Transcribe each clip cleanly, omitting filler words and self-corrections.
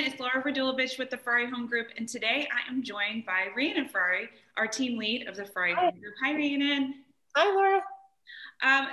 It's Laura Radulovich with the Ferrari Home Group, and today I am joined by Rhiannon Ferrari, our team lead of the Ferrari Hi, Home Group. Hi, Rhiannon. hi, Laura.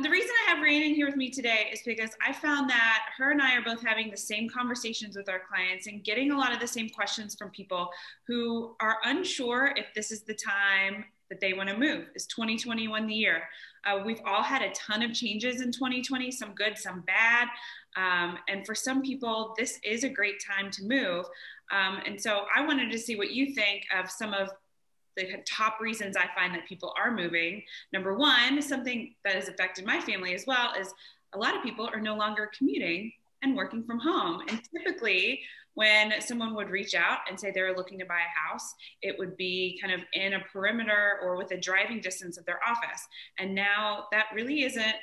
The reason I have Rhiannon here with me today is because I found that her and I are both having the same conversations with our clients and getting a lot of the same questions from people who are unsure if this is the time that they want to move. Is 2021 the year? We've all had a ton of changes in 2020, some good, some bad. And for some people, this is a great time to move. And so I wanted to see what you think of some of the top reasons I find that people are moving. Number one, something that has affected my family as well is a lot of people are no longer commuting and working from home. And typically, when someone would reach out and say they were looking to buy a house, it would be kind of in a perimeter or with a driving distance of their office. And now that really isn't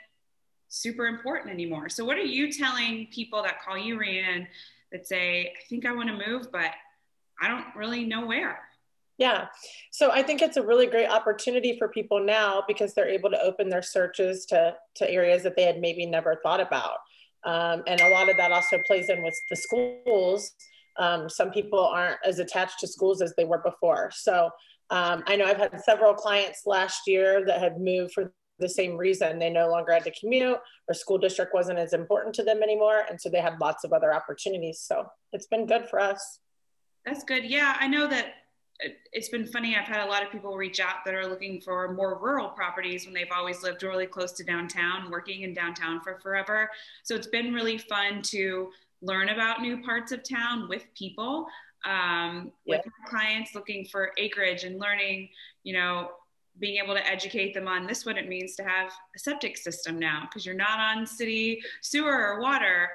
super important anymore. So, what are you telling people that call you, Rhiannon, that say, I think I want to move, but I don't really know where? Yeah, so I think it's a really great opportunity for people now because they're able to open their searches to areas that they had maybe never thought about. And a lot of that also plays in with the schools. Some people aren't as attached to schools as they were before. So I know I've had several clients last year that had moved for the same reason. They no longer had to commute, or school district wasn't as important to them anymore. And so they had lots of other opportunities. So it's been good for us. That's good. Yeah, I know that it's been funny. I've had a lot of people reach out that are looking for more rural properties when they've always lived really close to downtown, working in downtown for forever. So it's been really fun to learn about new parts of town with people, Yeah. with clients looking for acreage and learning, being able to educate them on this, what it means to have a septic system now, because you're not on city sewer or water.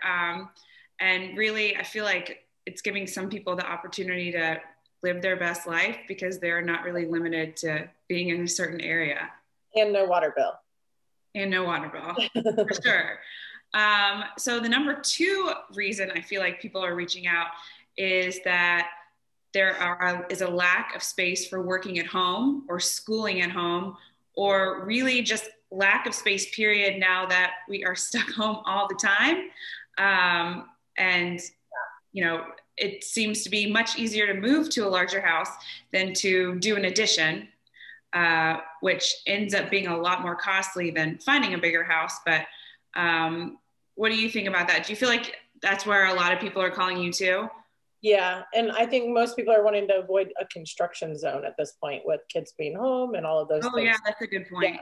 And really, I feel like it's giving some people the opportunity to live their best life because they're not really limited to being in a certain area. And no water bill. And no water bill, for sure. So the number two reason I feel like people are reaching out is that is a lack of space for working at home or schooling at home, or really just lack of space, period, now that we are stuck home all the time. And it seems to be much easier to move to a larger house than to do an addition, which ends up being a lot more costly than finding a bigger house. But what do you think about that? Do you feel like that's where a lot of people are calling you too? Yeah, and I think most people are wanting to avoid a construction zone at this point with kids being home and all of those Oh, things. yeah, that's a good point. Yeah.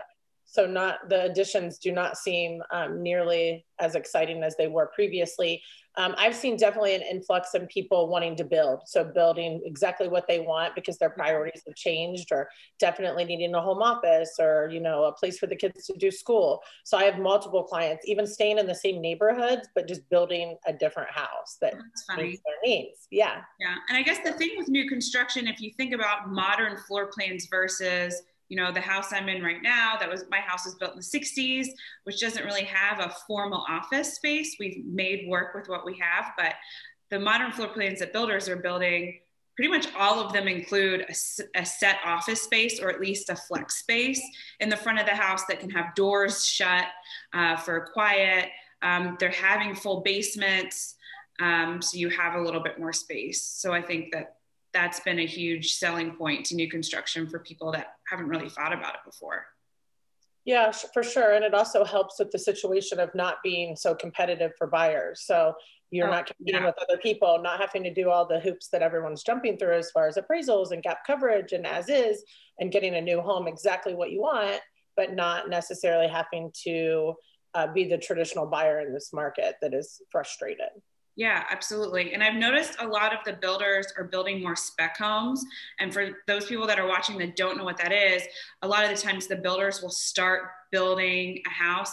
So the additions do not seem nearly as exciting as they were previously. I've seen definitely an influx in people wanting to build. So building exactly what they want because their priorities have changed, or definitely needing a home office, or, a place for the kids to do school. So I have multiple clients, even staying in the same neighborhoods, but just building a different house that meets their needs. Yeah. Yeah. And I guess the thing with new construction, if you think about modern floor plans versus the house I'm in right now, my house was built in the 60s, which doesn't really have a formal office space. We've made work with what we have, but the modern floor plans that builders are building, pretty much all of them include a set office space, or at least a flex space in the front of the house that can have doors shut for quiet. They're having full basements, so you have a little bit more space. So I think that's been a huge selling point to new construction for people that haven't really thought about it before. Yeah, for sure. And it also helps with the situation of not being so competitive for buyers. So you're not competing with other people, not having to do all the hoops that everyone's jumping through as far as appraisals and gap coverage and as is, and getting a new home exactly what you want, but not necessarily having to be the traditional buyer in this market that is frustrated. Yeah, absolutely. And I've noticed a lot of the builders are building more spec homes. And for those people that are watching that don't know what that is, a lot of the times the builders will start building a house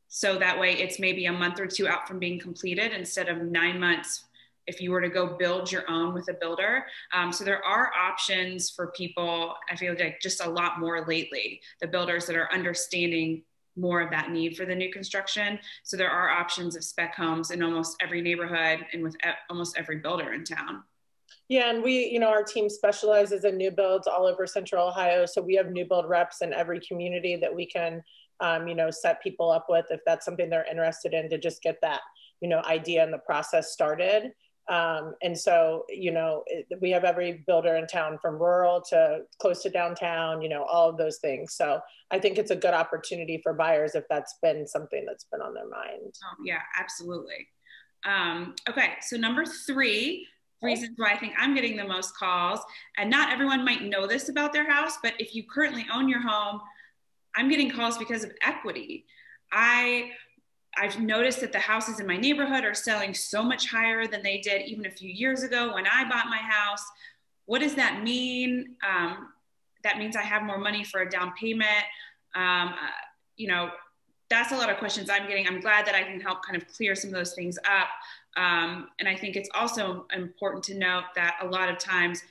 so that way it's maybe a month or two out from being completed instead of 9 months if you were to go build your own with a builder. So there are options for people, I feel like just a lot more lately, the builders that are understanding more of that need for the new construction. So there are options of spec homes in almost every neighborhood and with almost every builder in town. Yeah, and we, our team specializes in new builds all over Central Ohio. So we have new build reps in every community that we can, set people up with if that's something they're interested in, to just get that, idea and the process started. And so, we have every builder in town from rural to close to downtown, all of those things. So I think it's a good opportunity for buyers if that's been something that's been on their mind. Oh, yeah, absolutely. Okay, so number 3 reasons why I think I'm getting the most calls, and not everyone might know this about their house, but if you currently own your home, I'm getting calls because of equity. I've noticed that the houses in my neighborhood are selling so much higher than they did even a few years ago when I bought my house. What does that mean? That means I have more money for a down payment. You know, that's a lot of questions I'm getting. I'm glad that I can help kind of clear some of those things up. And I think it's also important to note that a lot of times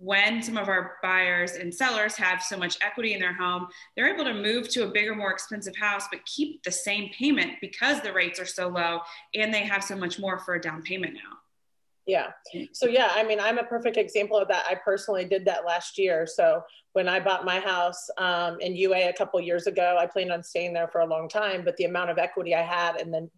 when some of our buyers and sellers have so much equity in their home, they're able to move to a bigger, more expensive house, but keep the same payment because the rates are so low and they have so much more for a down payment now. Yeah. So yeah, I mean, I'm a perfect example of that. I personally did that last year. So when I bought my house in UA a couple of years ago, I planned on staying there for a long time, but the amount of equity I had and then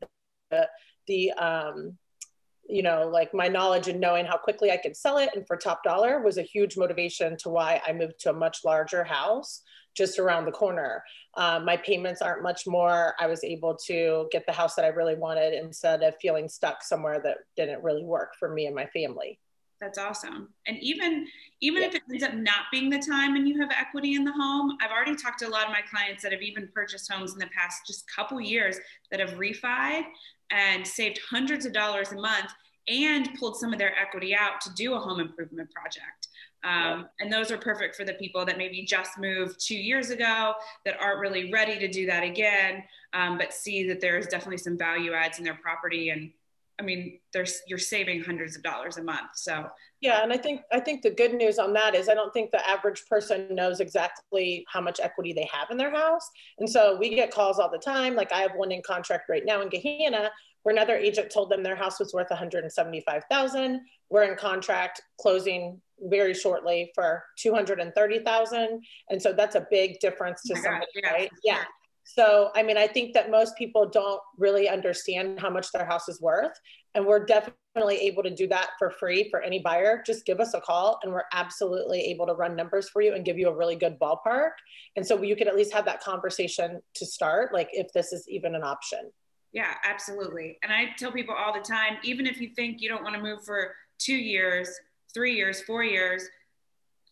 like my knowledge and knowing how quickly I could sell it and for top dollar was a huge motivation to why I moved to a much larger house just around the corner. My payments aren't much more. I was able to get the house that I really wanted instead of feeling stuck somewhere that didn't really work for me and my family. That's awesome. And even if it ends up not being the time and you have equity in the home, I've already talked to a lot of my clients that have even purchased homes in the past just couple years that have refied and saved hundreds of dollars a month and pulled some of their equity out to do a home improvement project. And those are perfect for the people that maybe just moved 2 years ago that aren't really ready to do that again, but see that there's definitely some value adds in their property. And I mean, you're saving hundreds of dollars a month. So yeah, and I think the good news on that is I don't think the average person knows exactly how much equity they have in their house. And so we get calls all the time. Like I have one in contract right now in Gahanna where another agent told them their house was worth $175,000. We're in contract closing very shortly for $230,000. And so that's a big difference to somebody, right? Yeah. Sure. So, I mean, I think that most people don't really understand how much their house is worth. And we're definitely able to do that for free for any buyer. Just give us a call and we're absolutely able to run numbers for you and give you a really good ballpark. And so you can at least have that conversation to start, like if this is even an option. Yeah, absolutely. And I tell people all the time, even if you think you don't want to move for 2 years, 3 years, 4 years,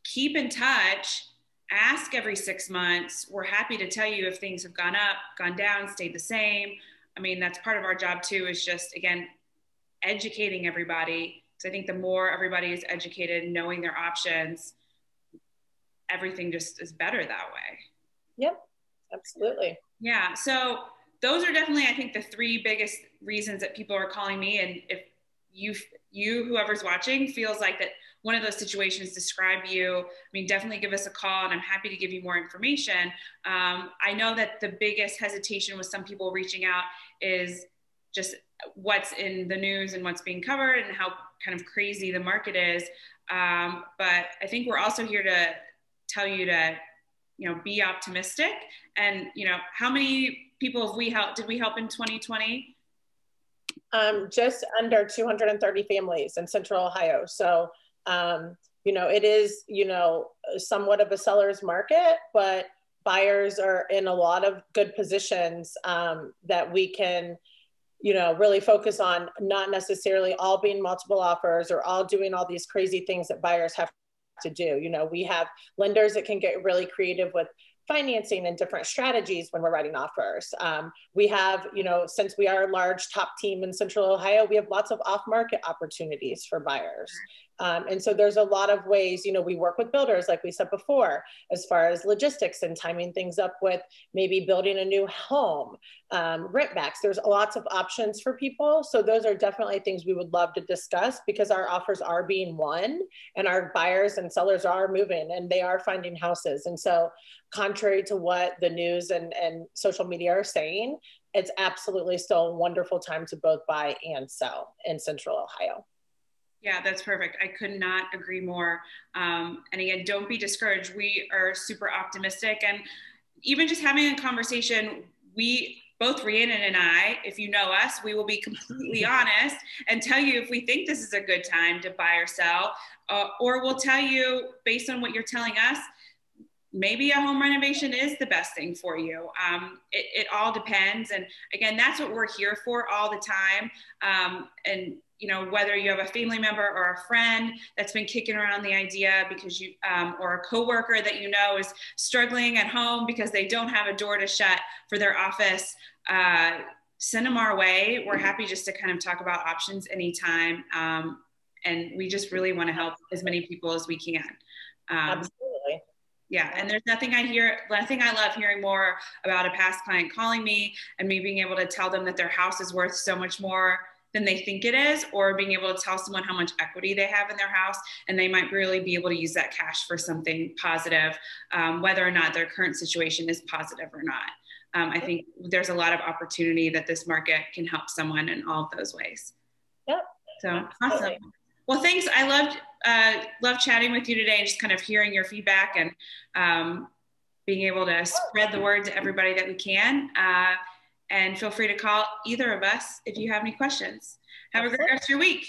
keep in touch. Ask every 6 months. We're happy to tell you if things have gone up, gone down, stayed the same. I mean, that's part of our job too, is just, again, educating everybody. So I think the more everybody is educated, knowing their options, everything just is better that way. Yep, absolutely. Yeah. So those are definitely, I think, the 3 biggest reasons that people are calling me. And if whoever's watching feels like that one of those situations describe you, I mean, definitely give us a call and I'm happy to give you more information. I know that the biggest hesitation with some people reaching out is just what's in the news and what's being covered and how kind of crazy the market is. But I think we're also here to tell you to, be optimistic. And, how many people did we help in 2020? Just under 230 families in Central Ohio. So, it is, somewhat of a seller's market, but buyers are in a lot of good positions that we can, really focus on, not necessarily all being multiple offers or all doing all these crazy things that buyers have to do. We have lenders that can get really creative with financing and different strategies when we're writing offers. We have, since we are a large top team in Central Ohio, we have lots of off-market opportunities for buyers. And so there's a lot of ways, we work with builders, like we said before, as far as logistics and timing things up with maybe building a new home, rent backs. There's lots of options for people. So those are definitely things we would love to discuss because our offers are being won and our buyers and sellers are moving and they are finding houses. And so contrary to what the news and social media are saying, it's absolutely still a wonderful time to both buy and sell in Central Ohio. Yeah, that's perfect. I could not agree more. And again, don't be discouraged. We are super optimistic. And even just having a conversation, we both Rhiannon and I, if you know us, we will be completely honest and tell you if we think this is a good time to buy or sell, or we'll tell you based on what you're telling us, maybe a home renovation is the best thing for you. It all depends. And again, that's what we're here for all the time. And you know, whether you have a family member or a friend that's been kicking around the idea because you, or a coworker that you know is struggling at home because they don't have a door to shut for their office, send them our way. We're happy just to kind of talk about options anytime. And we just really want to help as many people as we can. Absolutely. Yeah, and there's nothing I love hearing more about a past client calling me and me being able to tell them that their house is worth so much more than they think it is, or being able to tell someone how much equity they have in their house, and they might really be able to use that cash for something positive, whether or not their current situation is positive or not. I think there's a lot of opportunity that this market can help someone in all of those ways. Yep. So Absolutely. awesome. Well, thanks. I loved chatting with you today and just kind of hearing your feedback and being able to spread the word to everybody that we can. And feel free to call either of us if you have any questions. Have a great rest of your week.